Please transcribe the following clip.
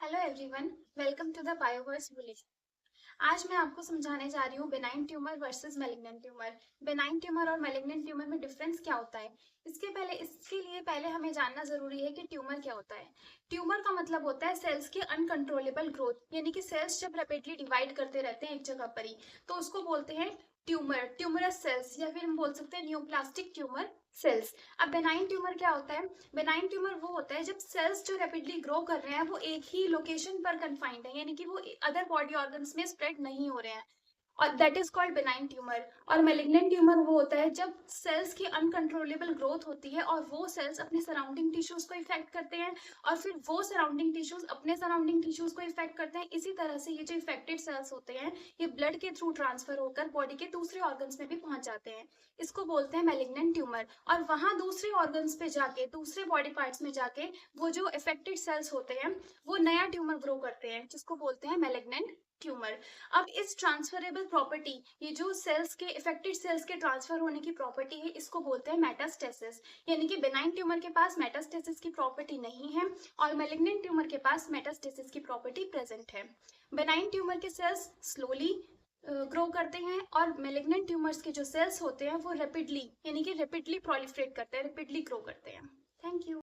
Hello everyone, welcome to the Bioverse village. आज मैं आपको समझाने जा रही हूँ benign tumour versus malignant tumour. Benign tumour और मैलिग्नेंट ट्यूमर में डिफरेंस क्या होता है। इसके लिए पहले हमें जानना जरूरी है कि ट्यूमर क्या होता है। ट्यूमर का मतलब होता है सेल्स की अनकंट्रोलेबल ग्रोथ, यानी कि सेल्स जब रैपिडली डिवाइड करते रहते हैं एक जगह पर ही, तो उसको बोलते हैं ट्यूमर, ट्यूमरस सेल्स, या फिर हम बोल सकते हैं न्यूप्लास्टिक ट्यूमर सेल्स। अब बेनाइन ट्यूमर क्या होता है। बेनाइन ट्यूमर वो होता है जब सेल्स जो रैपिडली ग्रो कर रहे हैं वो एक ही लोकेशन पर कन्फाइंड है, यानी कि वो अदर बॉडी ऑर्गन्स में स्प्रेड नहीं हो रहे हैं, और that is called benign tumour. और मेलिग्नेंट ट्यूमर वो होता है जब सेल्स की अनकंट्रोलेबल ग्रोथ होती है और वो सेल्स अपने सराउंडिंग टिश्यूज को इफेक्ट करते हैं, और फिर वो सराउंडिंग टिश्यूज अपने सराउंडिंग टिश्यूज को इफेक्ट करते हैं। इसी तरह से ये जो इफेक्टेड सेल्स होते हैं ये ब्लड के थ्रू ट्रांसफर होकर बॉडी के दूसरे ऑर्गन्स में भी पहुंच जाते हैं। इसको बोलते हैं मेलिग्नेंट ट्यूमर। और वहां दूसरे ऑर्गन्स पे जाके, दूसरे बॉडी पार्ट्स में जाके वो जो इफेक्टेड सेल्स होते हैं वो नया ट्यूमर ग्रो करते हैं, जिसको बोलते हैं मेलिग्नेंट ट्यूमर। अब इस ट्रांसफरेबल प्रॉपर्टी, ये जो सेल्स के इफेक्टेड सेल्स के ट्रांसफर होने की प्रॉपर्टी है, इसको बोलते हैं मेटास्टेसिस। यानी कि बेनाइन ट्यूमर के पास मेटास्टेसिस की प्रॉपर्टी नहीं है और मेलिग्नेंट ट्यूमर के पास मेटास्टेसिस की प्रॉपर्टी प्रेजेंट है। बेनाइन ट्यूमर के सेल्स स्लोली ग्रो करते हैं और मेलिग्नेंट ट्यूमर्स के जो सेल्स होते हैं वो रैपिडली, यानी कि रैपिडली प्रोलिफरेट करते हैं, रैपिडली ग्रो करते हैं। Thank you.